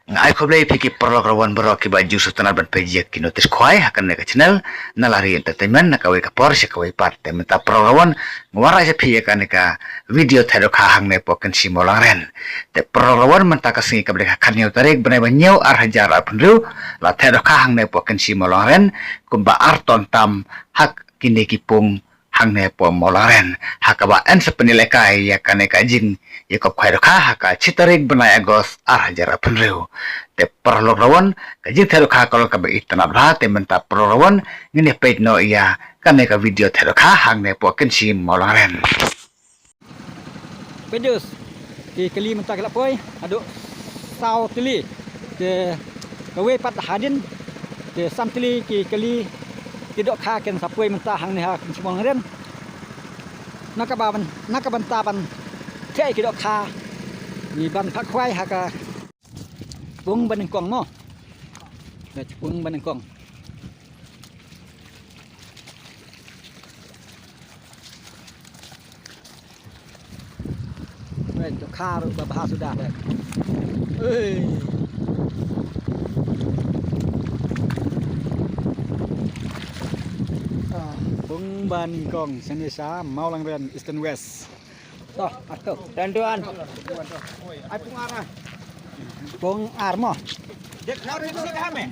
Ai khoblei phiki prograwan bro ki baju sutan ban pejek ki notis khwai hakan ne channel nalari entertainment na kawai ka por se kawai part te meta prograwan ngwara se phi ka ne ka video thero kha hang ne poken si molang ren te prograwan menta ka singi ka bre khan neu tarik bnai ba nyau ar hajar apnru la thero kha hang ne poken si molang ren kumba ar ton tam hak kini ki pung hang ne po molaren hakaba en sepenilai kai ya kane ka jing ya ko khwairo kha haka chitarik banai agos ar hajara phunreu te perlok rawan ka jing thero kha kol ka be itana bra te menta perlawan ngine page no ya kane ka video thero kha hang ne po ken sim molaren Pedus ki keli menta kelap poi aduk sau keli ke kawe pat hadin ke sam keli ki keli tidak kaken sapoi mentah hang ni ha semong ren nak ban taban thei kidok kha ni ban phak khwai ha ka pung ban kong mo le pung ban kong le kidok kha ru ba sudah dah Bung ban kong senesa mau lang ren east and west toh atuh tentuan ai pung armo dek nau ri sik ha me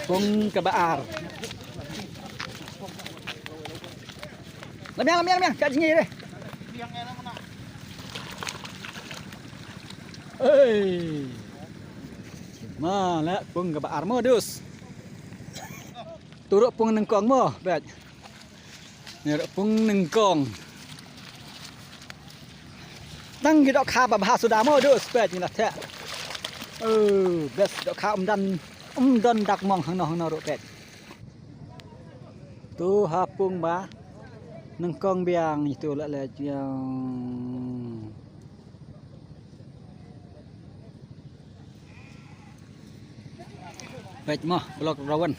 pung kebaar lamiang kat sini deh mana pung kebaar modus turut pung nengkong mo bet ni pung nengkong tang ki dok kha ba sudah mo dus bet ni la the bet dok kha dan dak mong hang no ro bet tu ha pung ba nengkong biang itu la le yang bet mo blok rawan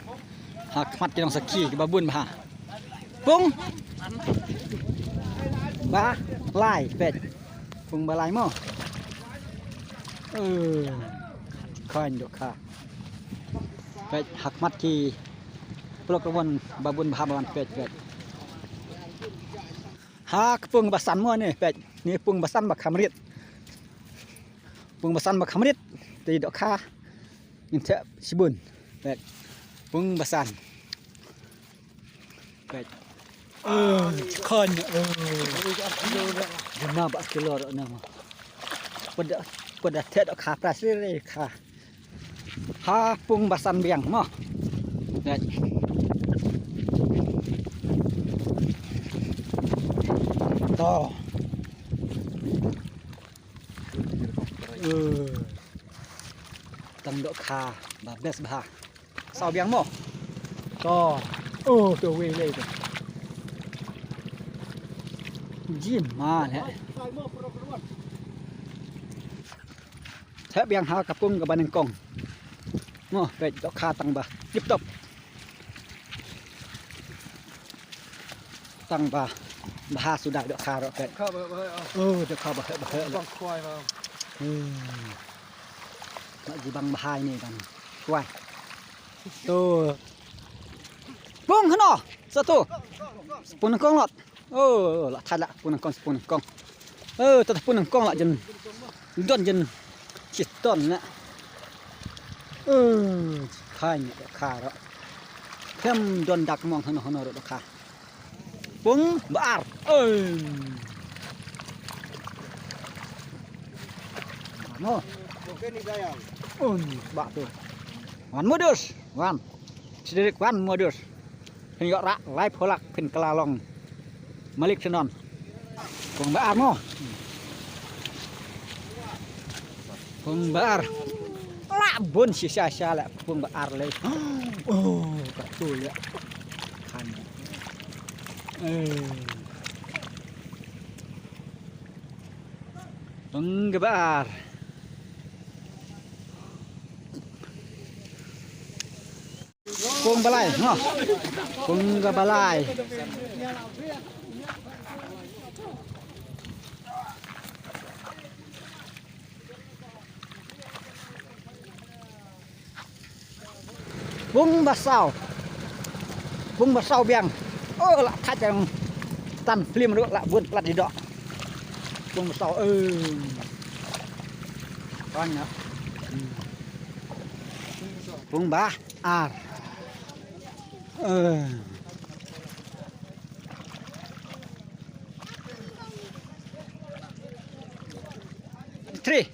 hak mat yang saki ke babun bah pung ba lai pet pung ba lai mo khan dok kha pet hak mat ki blok rawan babun bah ban pet hak pung basan mo ni pet ni pung basan ba khamrit pung basan ba khamrit ti dok kha in the sibun pet pung basan pet kon guna ba kilo ro na pada tet kha pras le kha ha pung basan biang mo pet to tang dok kha ba bes ba sao biang mo to to we le to jim ma le thep biang ha kapung ka ban kong mo pe dok kha tang ba tiếp tục tang ba ba sudah dok kha ro pe dok kha ba bang khwai ba ji bang ba ni kan khwai tuh pung hano satu pun kong lot lah thay lah pun kong tetap pun kong lah jen don jen chiton na khai kha ro thêm don dak mong hano ro kha pung bar no bak tu wan modus wan sedikit wan modus hingga rak live holak pin kelalong malik senon pung bar mo pung bar la bun sisa la pung bar le betul ya kan pung bar pung balai no pung balai bung basau biang lak thach yang tan film dulu lak buat plat di dok bung basau banyak bung bah ar three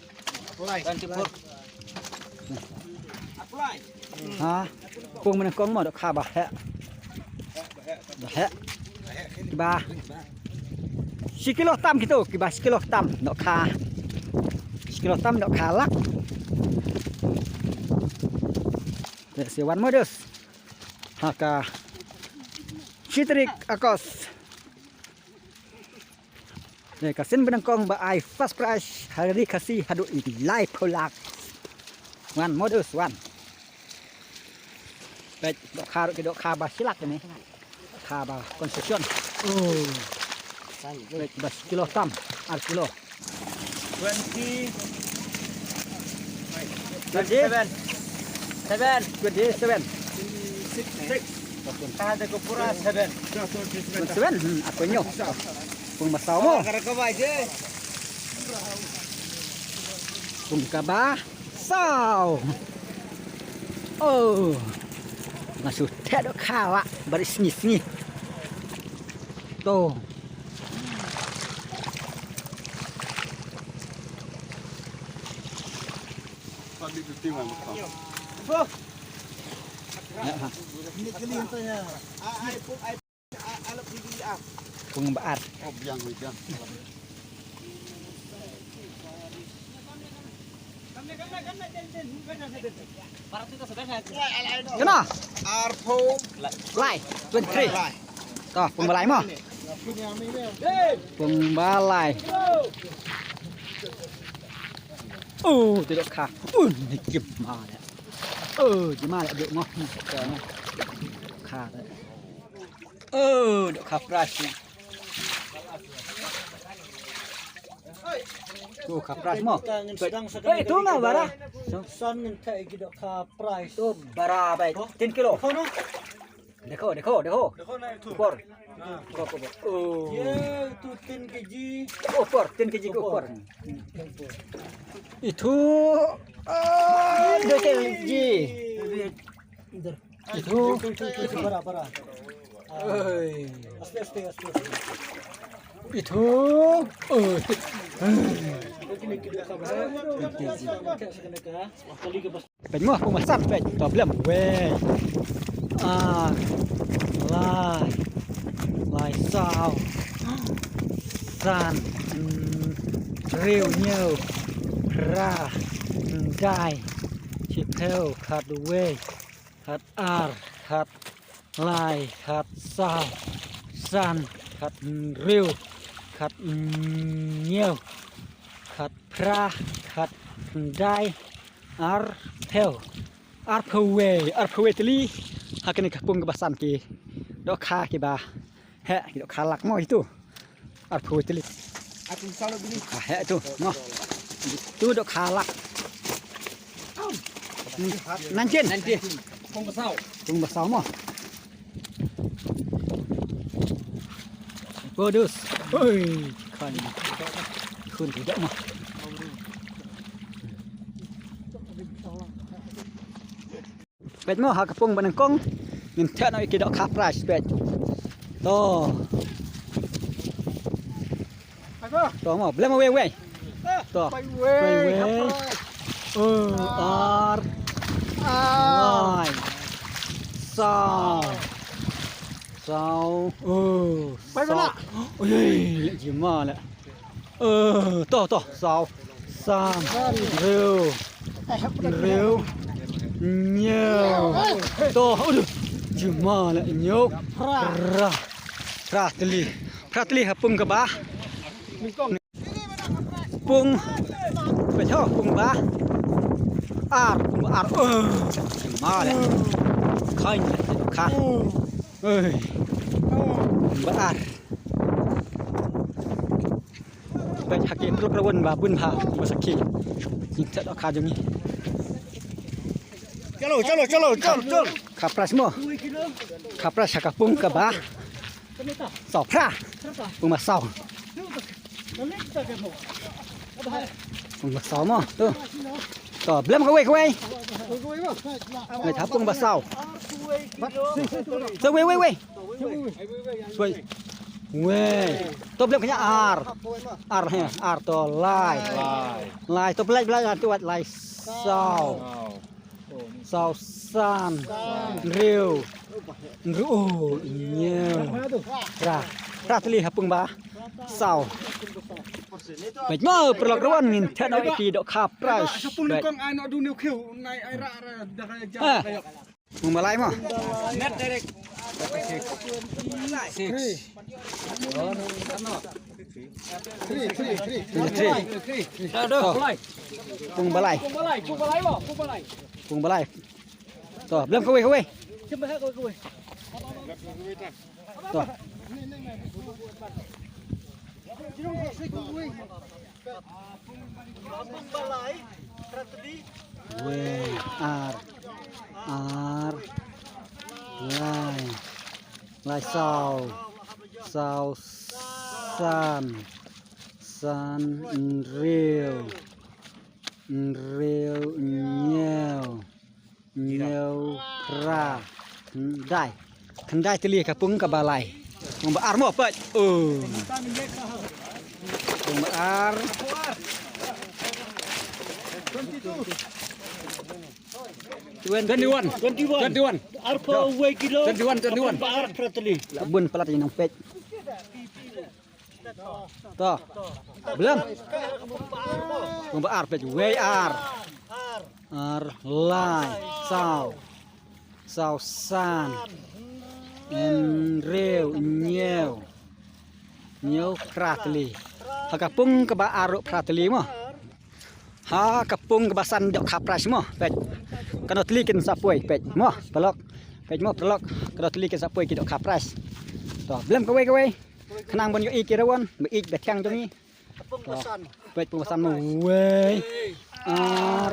bung mình con mà được khá bà hẹ ba kilo tam gitu kiba kilo tam dok khá lắc để siwan modus haka citrik akos để kasin benangkong ba ai first price hari kasih hadu live kolak one modus one baik dok khá ba silak ini khá ba construction baik bas kilo tam ar kilo 27 ada kupura 7 aku nyo pung masau mo pung kabah sau masuk teh dok kawa baris sini tuh pengembaar kena arpo lai 23 toh pembalai mo pembalai tidak kah ini gimana gimana dek ngoh sekarang kah dek kah prasnya tuh kah pras mo itu mah bara son ngenteh gitu kah pras tuh bara baik 10 kilo deko ukor itu 10 kg ukor 10 kg ukor itu 2 kg itu bara aste itu penyuh pemasak problem lai sao san riu nhiều ra gai chip theo khát đuôi khát ar khát lai khát sao san khát riu khát nhiều khát pra khát gai ar theo ar phawe teli hakene kapung kebasan ki dok kha ki ba he dok kha lak mo itu ar phawe teli aku selalu bini he itu mo itu dok kha lak nanti pung basau mo bodus kan kun tidak moเป็ดmo ha kapung banangkong nim chat no ikidok kha priceเป็ดto mo blem mo we to we ar ai saoไปละโอ้ยเละจิมาละto sao sam rêu nhiều to cuma lah nyok pratli hapung ke bah pung becho pung bah ar cuma lah kain kah bar baik hakik truk rawan babun ha masaki kita dak kah jemi kapras mo kapras hakapung ka ba sao pra pung masao pung masao mo to belum ka wei ngai thapung basao so wei wei to belum kanya ar to lai to belai tu lai sao san riu nhiều ra teli hapung ba sao baik mau perlu kawan min tak ada iki dok kapras Kong ai nó đu niu khiu này ai ra ra mung malai mo net direct pung balai to belum kowe to ar lai sao san riu nhiều ra kendai teli kapung ka balai mong ar mo apa mong ar 21 Arpa away kilo 21 Baar prateli labun pelat yang pek to belum mong ar pek way ar lai sao san en reu nhiều prateli hakapung ka ba aruk prateli mo ha kapung kebasan dok kapras mo pek kana telikin sapoi pek mo pelok kana telikin sapoi ki dok kapras to belum kowe kenang bon yo ik rawon be ik betang to ni pek pembasan mo we ar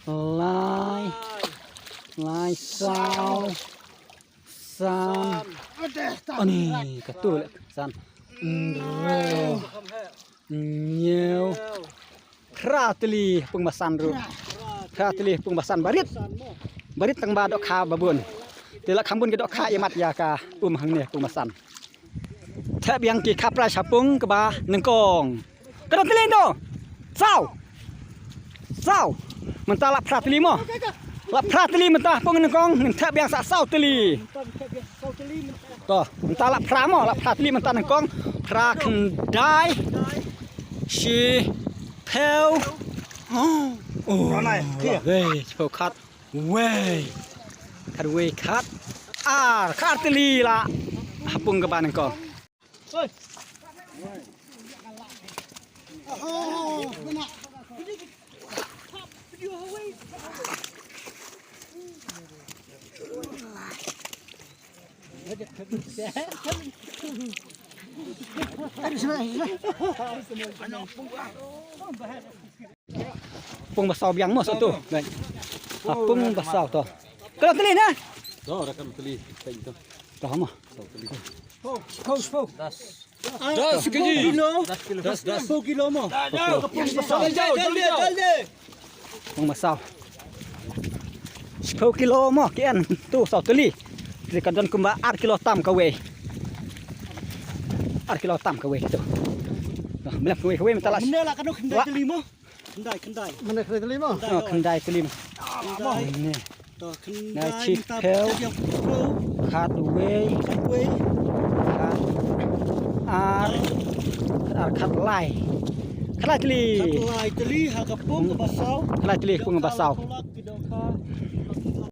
lai sao san ani katul san nhiều Krateli pengbasan barit tang ba dok kha babun tela khambun ke dok kha yamat ya ka hang ne pengbasan thep yang ki khapra chapung ke ba nengkong krateli do sao mentala prateli mo la prateli mentah pung nengkong thep yang sa sao teli to mentala pramo la prateli mentah nengkong pra kendai si theo này kia về cho khát khát khát teli là hapung ke ban ko pung basau biang mo satu baik pung basau to kalau teli na đó là cầm teli teng to to mo das kilo 10 kilo mo pung basau 10 kilo mo kian tu sau teli di kadon kumba ar kilo tam ka we tu belum kowe mentala Benda lah kan kendai teli mo kendai mana kendai teli mo kendai teli mo ni to Nai kendai chip theo. Khát we khát lai teli lai teli hakapung ke basau khát lai teli pung basau